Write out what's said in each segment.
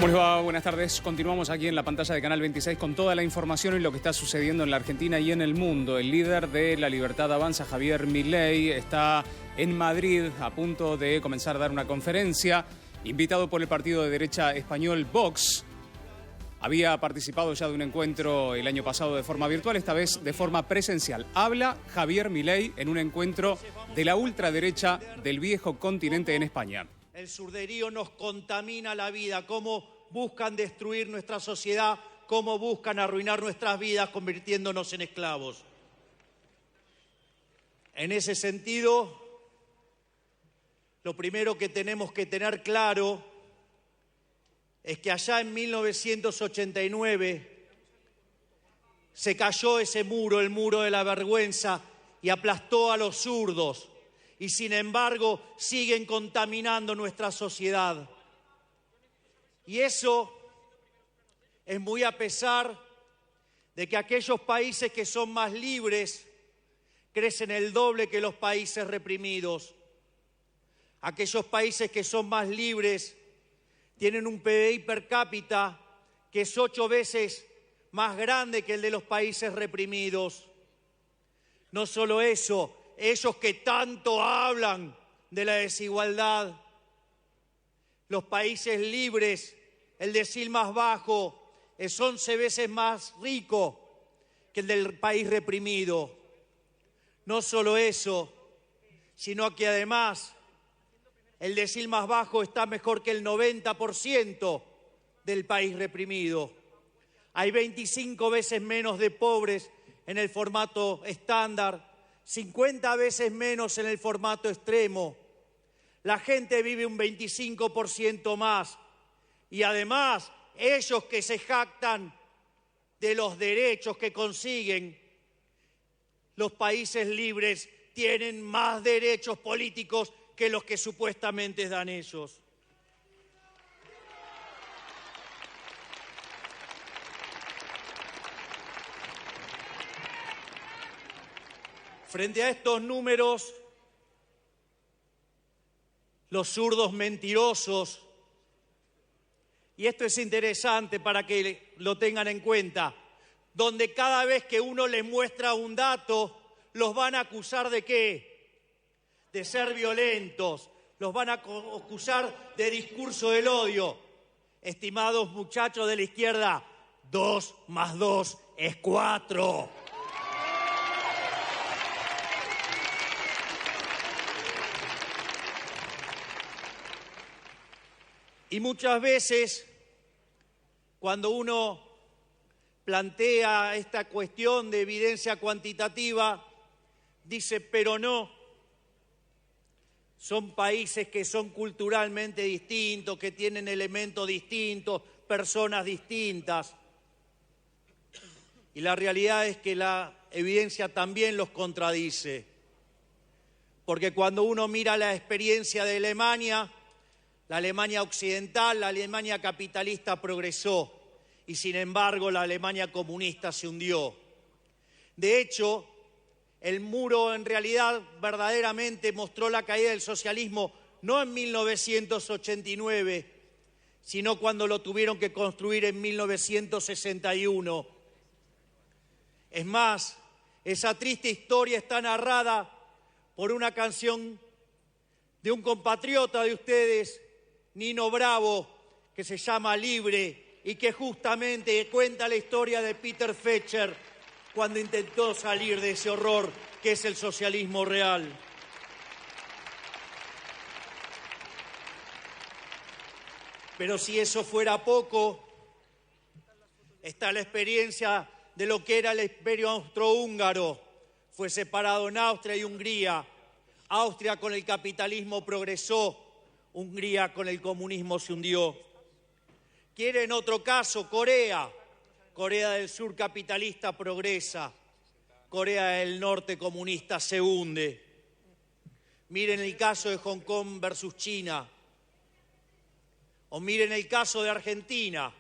¿Cómo les va? Buenas tardes. Continuamos aquí en la pantalla de Canal 26 con toda la información y lo que está sucediendo en la Argentina y en el mundo. El líder de La Libertad Avanza, Javier Milei, está en Madrid a punto de comenzar a dar una conferencia, invitado por el partido de derecha español Vox. Había participado ya de un encuentro el año pasado de forma virtual, esta vez de forma presencial. Habla Javier Milei en un encuentro de la ultraderecha del viejo continente en España. El surderío nos contamina la vida, cómo buscan destruir nuestra sociedad, cómo buscan arruinar nuestras vidas convirtiéndonos en esclavos. En ese sentido, lo primero que tenemos que tener claro es que allá en 1989 se cayó ese muro, el muro de la vergüenza, y aplastó a los zurdos. Y sin embargo siguen contaminando nuestra sociedad. Y eso es muy a pesar de que aquellos países que son más libres crecen el doble que los países reprimidos. Aquellos países que son más libres tienen un PBI per cápita que es 8 veces más grande que el de los países reprimidos. No solo eso, ellos que tanto hablan de la desigualdad, los países libres, el decil más bajo, es 11 veces más rico que el del país reprimido. No solo eso, sino que además el decil más bajo está mejor que el 90% del país reprimido. Hay 25 veces menos de pobres en el formato estándar, 50 veces menos en el formato extremo. La gente vive un 25% más. Y además, ellos que se jactan de los derechos que consiguen, los países libres tienen más derechos políticos que los que supuestamente dan ellos. Frente a estos números, los zurdos mentirosos, y esto es interesante para que lo tengan en cuenta, donde cada vez que uno les muestra un dato, los van a acusar ¿de qué? De ser violentos, los van a acusar de discurso del odio. Estimados muchachos de la izquierda, 2 más 2 es 4. Y muchas veces, cuando uno plantea esta cuestión de evidencia cuantitativa, dice, pero no, son países que son culturalmente distintos, que tienen elementos distintos, personas distintas. Y la realidad es que la evidencia también los contradice. Porque cuando uno mira la experiencia de Alemania, la Alemania occidental, la Alemania capitalista progresó y sin embargo la Alemania comunista se hundió. De hecho, el muro en realidad verdaderamente mostró la caída del socialismo no en 1989, sino cuando lo tuvieron que construir en 1961. Es más, esa triste historia está narrada por una canción de un compatriota de ustedes, Nino Bravo, que se llama Libre y que justamente cuenta la historia de Peter Fetcher cuando intentó salir de ese horror que es el socialismo real. Pero si eso fuera poco, está la experiencia de lo que era el Imperio Austrohúngaro. Fue separado en Austria y Hungría. Austria con el capitalismo progresó, Hungría con el comunismo se hundió. ¿Quieren otro caso? Corea. Corea del Sur capitalista progresa. Corea del Norte comunista se hunde. Miren el caso de Hong Kong versus China. O miren el caso de Argentina.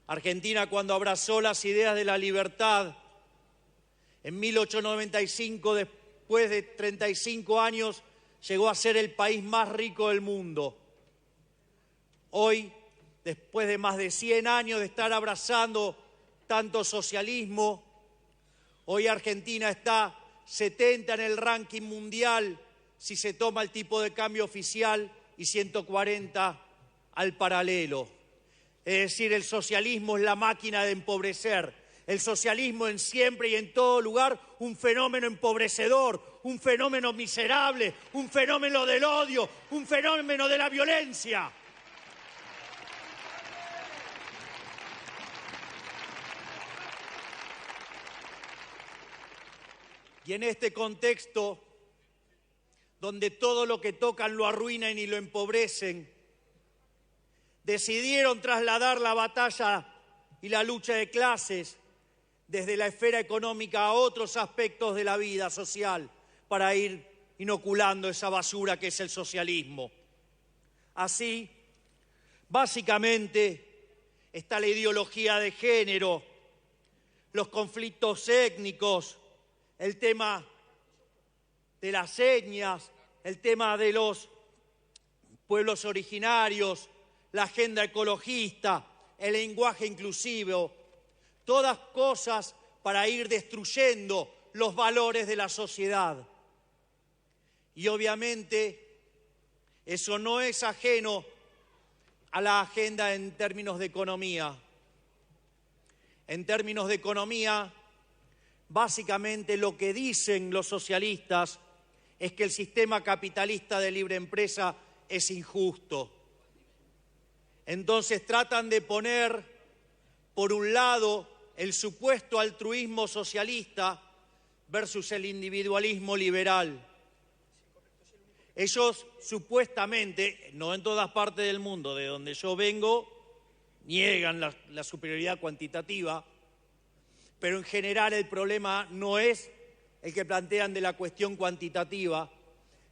Argentina, cuando abrazó las ideas de la libertad, en 1895, después de 35 llegó a ser el país más rico del mundo. Hoy, después de más de 100 años de estar abrazando tanto socialismo, hoy Argentina está 70 en el ranking mundial si se toma el tipo de cambio oficial y 140 al paralelo. Es decir, el socialismo es la máquina de empobrecer. El socialismo en siempre y en todo lugar un fenómeno empobrecedor, un fenómeno miserable, un fenómeno del odio, un fenómeno de la violencia. Y en este contexto, donde todo lo que tocan lo arruinan y lo empobrecen, decidieron trasladar la batalla y la lucha de clases desde la esfera económica a otros aspectos de la vida social para ir inoculando esa basura que es el socialismo. Así, básicamente, está la ideología de género, los conflictos étnicos, el tema de las etnias, el tema de los pueblos originarios, la agenda ecologista, el lenguaje inclusivo, todas cosas para ir destruyendo los valores de la sociedad. Y obviamente eso no es ajeno a la agenda en términos de economía. En términos de economía, básicamente lo que dicen los socialistas es que el sistema capitalista de libre empresa es injusto. Entonces tratan de poner, por un lado, el supuesto altruismo socialista versus el individualismo liberal. Ellos supuestamente, no en todas partes del mundo, de donde yo vengo, niegan la superioridad cuantitativa, pero en general el problema no es el que plantean de la cuestión cuantitativa,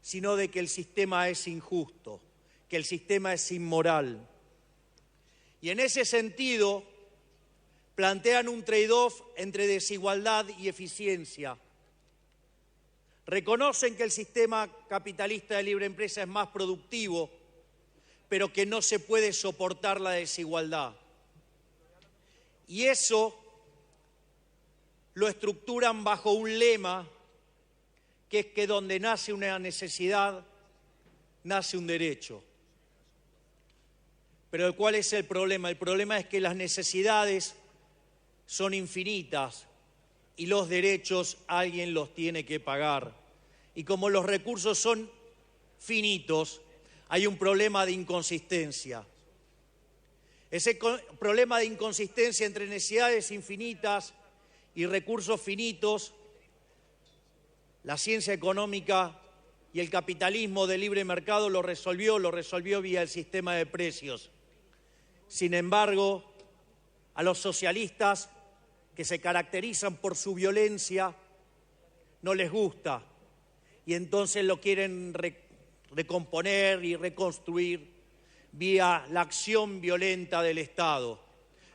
sino de que el sistema es injusto, que el sistema es inmoral. Y en ese sentido plantean un trade-off entre desigualdad y eficiencia. Reconocen que el sistema capitalista de libre empresa es más productivo, pero que no se puede soportar la desigualdad. Y eso lo estructuran bajo un lema que es que donde nace una necesidad, nace un derecho. Pero ¿cuál es el problema? El problema es que las necesidades son infinitas y los derechos alguien los tiene que pagar. Y como los recursos son finitos, hay un problema de inconsistencia. Ese problema de inconsistencia entre necesidades infinitas y recursos finitos, la ciencia económica y el capitalismo de libre mercado lo resolvió vía el sistema de precios. Sin embargo, a los socialistas, que se caracterizan por su violencia, no les gusta y entonces lo quieren recomponer y reconstruir vía la acción violenta del Estado,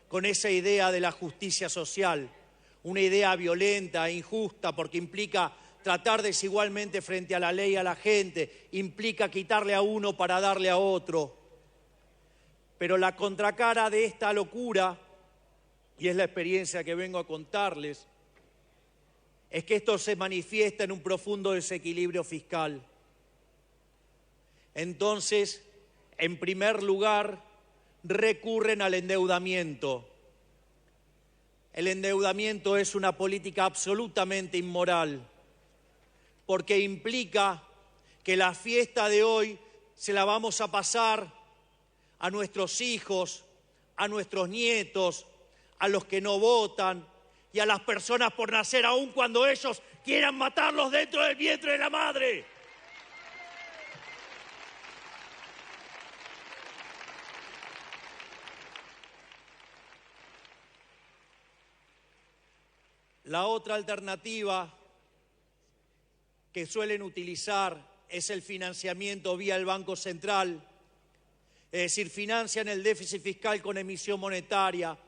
con esa idea de la justicia social, una idea violenta e injusta porque implica tratar desigualmente frente a la ley a la gente, implica quitarle a uno para darle a otro. Pero la contracara de esta locura, y es la experiencia que vengo a contarles, es que esto se manifiesta en un profundo desequilibrio fiscal. Entonces, en primer lugar, recurren al endeudamiento. El endeudamiento es una política absolutamente inmoral, porque implica que la fiesta de hoy se la vamos a pasar a nuestros hijos, a nuestros nietos, a los que no votan y a las personas por nacer, aun cuando ellos quieran matarlos dentro del vientre de la madre. La otra alternativa que suelen utilizar es el financiamiento vía el Banco Central, es decir, financian el déficit fiscal con emisión monetaria,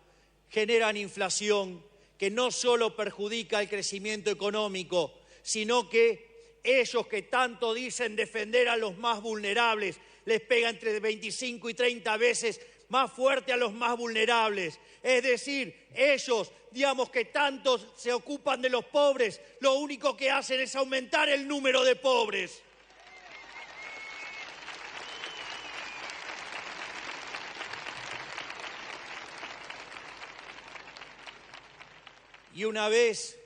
generan inflación que no solo perjudica el crecimiento económico, sino que ellos que tanto dicen defender a los más vulnerables les pega entre 25 y 30 veces más fuerte a los más vulnerables. Es decir, ellos, digamos, que tanto se ocupan de los pobres, lo único que hacen es aumentar el número de pobres. Y una vez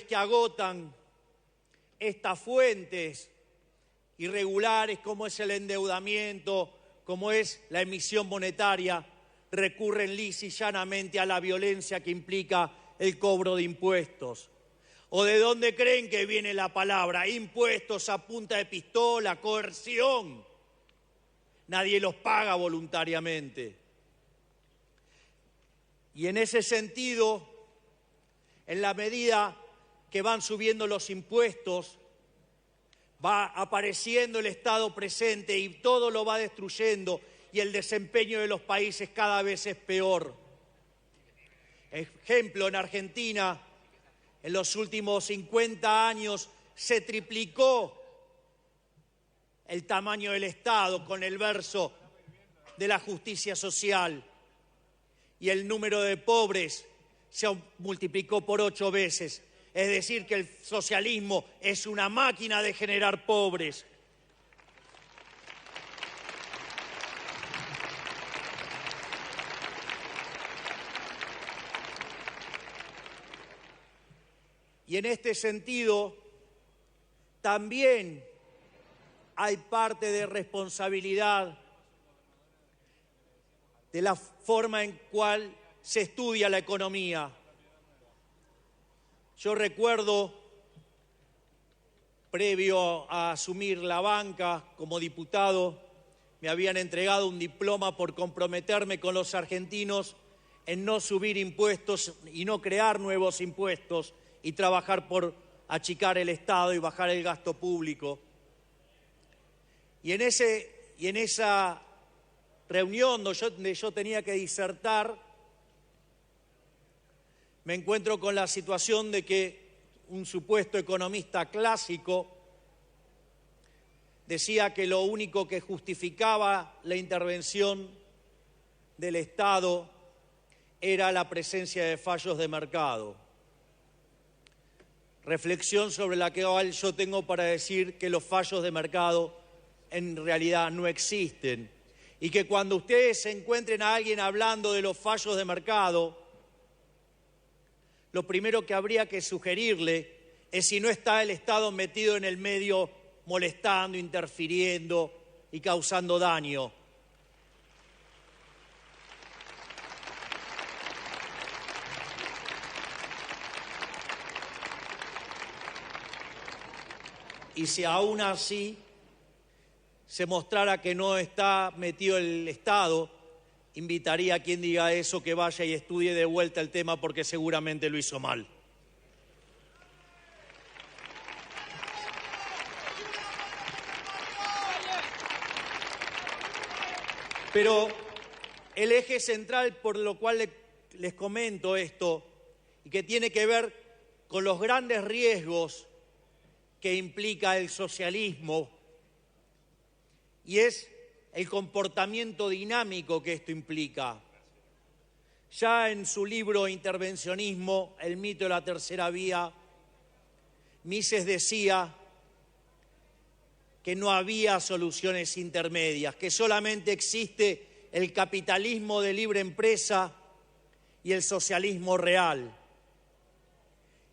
que agotan estas fuentes irregulares, como es el endeudamiento, como es la emisión monetaria, recurren lisa y llanamente a la violencia que implica el cobro de impuestos. ¿O de dónde creen que viene la palabra? Impuestos a punta de pistola, coerción. Nadie los paga voluntariamente. Y en ese sentido, en la medida que van subiendo los impuestos, va apareciendo el Estado presente y todo lo va destruyendo y el desempeño de los países cada vez es peor. Ejemplo, en Argentina, en los últimos 50 años se triplicó el tamaño del Estado con el verso de la justicia social y el número de pobres se multiplicó por 8 veces. Es decir, que el socialismo es una máquina de generar pobres. Y en este sentido, también hay parte de responsabilidad de la forma en cual se estudia la economía. Yo recuerdo, previo a asumir la banca como diputado, me habían entregado un diploma por comprometerme con los argentinos en no subir impuestos y no crear nuevos impuestos y trabajar por achicar el Estado y bajar el gasto público. Y en esa reunión donde yo tenía que disertar, me encuentro con la situación de que un supuesto economista clásico decía que lo único que justificaba la intervención del Estado era la presencia de fallos de mercado. Reflexión sobre la que yo tengo para decir que los fallos de mercado en realidad no existen y que cuando ustedes se encuentren a alguien hablando de los fallos de mercado, lo primero que habría que sugerirle es si no está el Estado metido en el medio molestando, interfiriendo y causando daño. Y si aún así se mostrara que no está metido el Estado, invitaría a quien diga eso que vaya y estudie de vuelta el tema porque seguramente lo hizo mal. Pero el eje central por lo cual les comento esto y que tiene que ver con los grandes riesgos que implica el socialismo y es el comportamiento dinámico que esto implica. Ya en su libro Intervencionismo, el mito de la tercera vía, Mises decía que no había soluciones intermedias, que solamente existe el capitalismo de libre empresa y el socialismo real.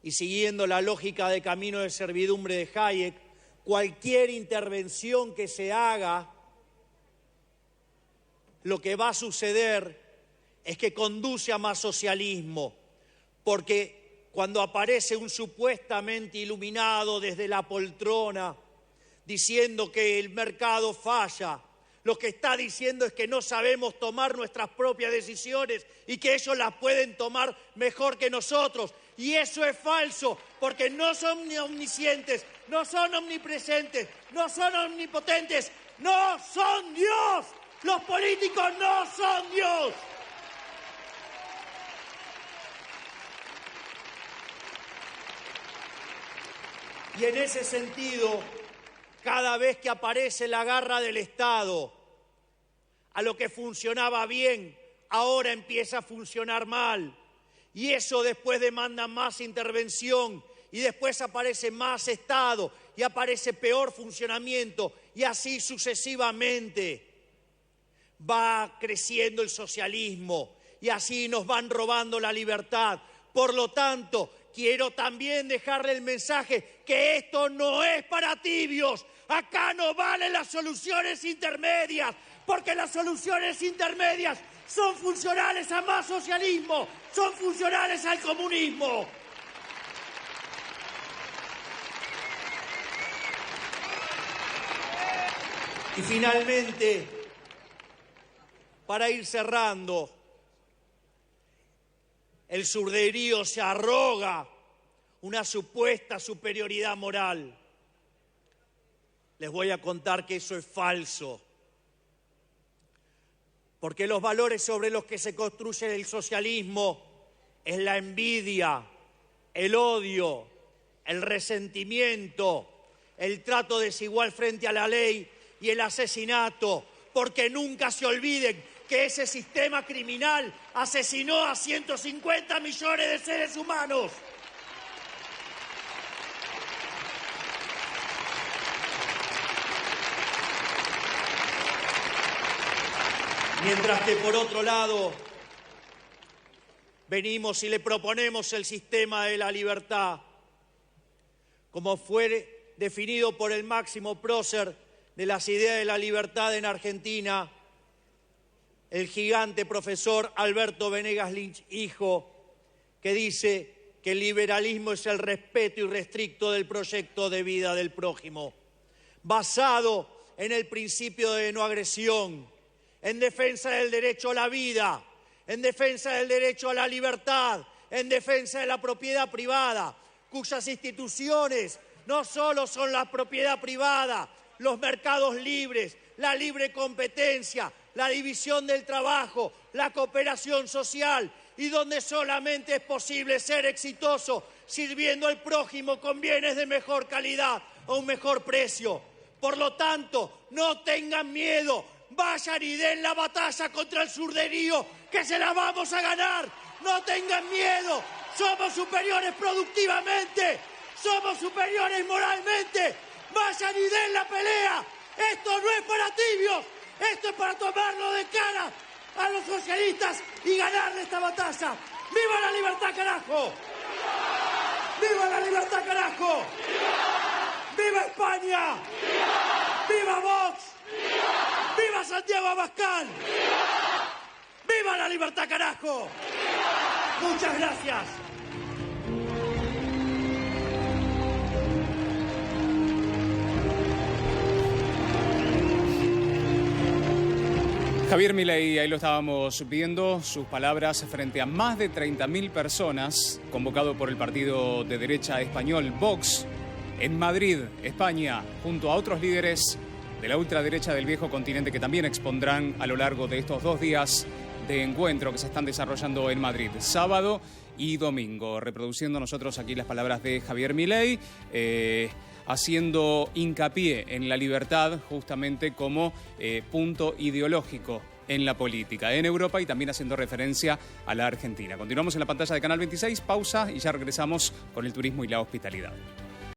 Y siguiendo la lógica de camino de servidumbre de Hayek, cualquier intervención que se haga, lo que va a suceder es que conduce a más socialismo, porque cuando aparece un supuestamente iluminado desde la poltrona diciendo que el mercado falla, lo que está diciendo es que no sabemos tomar nuestras propias decisiones y que ellos las pueden tomar mejor que nosotros. Y eso es falso, porque no son omniscientes, no son omnipresentes, no son omnipotentes, no son Dios. Los políticos no son Dios. Y en ese sentido, cada vez que aparece la garra del Estado A lo que funcionaba bien, ahora empieza a funcionar mal. Y eso después demanda más intervención y después aparece más Estado y aparece peor funcionamiento y así sucesivamente. Va creciendo el socialismo y así nos van robando la libertad. Por lo tanto, quiero también dejarle el mensaje que esto no es para tibios. Acá no valen las soluciones intermedias, porque las soluciones intermedias son funcionales a más socialismo, son funcionales al comunismo. Y finalmente, para ir cerrando, el surderío se arroga una supuesta superioridad moral. Les voy a contar que eso es falso. Porque los valores sobre los que se construye el socialismo es la envidia, el odio, el resentimiento, el trato desigual frente a la ley y el asesinato. Porque nunca se olviden que ese sistema criminal asesinó a 150 millones de seres humanos. Mientras que por otro lado venimos y le proponemos el sistema de la libertad, como fue definido por el máximo prócer de las ideas de la libertad en Argentina, el gigante profesor Alberto Venegas Lynch, hijo, que dice que el liberalismo es el respeto irrestricto del proyecto de vida del prójimo, basado en el principio de no agresión, en defensa del derecho a la vida, en defensa del derecho a la libertad, en defensa de la propiedad privada, cuyas instituciones no solo son la propiedad privada, los mercados libres, la libre competencia, la división del trabajo, la cooperación social, y donde solamente es posible ser exitoso sirviendo al prójimo con bienes de mejor calidad a un mejor precio. Por lo tanto, no tengan miedo, vayan y den la batalla contra el surderío, que se la vamos a ganar. No tengan miedo, somos superiores productivamente, somos superiores moralmente. Vayan y den la pelea. Esto no es para tibios, esto es para tomarlo de cara a los socialistas y ganarle esta batalla. ¡Viva la libertad, carajo! ¡Viva la libertad, carajo! ¡Viva España! ¡Viva Vox! ¡Viva Santiago Abascal! ¡Viva la libertad, carajo! Muchas gracias. Javier Milei, ahí lo estábamos viendo, sus palabras frente a más de 30.000 personas, convocado por el partido de derecha español Vox, en Madrid, España, junto a otros líderes de la ultraderecha del viejo continente que también expondrán a lo largo de estos 2 días de encuentro que se están desarrollando en Madrid, sábado y domingo. Reproduciendo nosotros aquí las palabras de Javier Milei, haciendo hincapié en la libertad justamente como punto ideológico en la política, en Europa, y también haciendo referencia a la Argentina. Continuamos en la pantalla de Canal 26, pausa y ya regresamos con el turismo y la hospitalidad.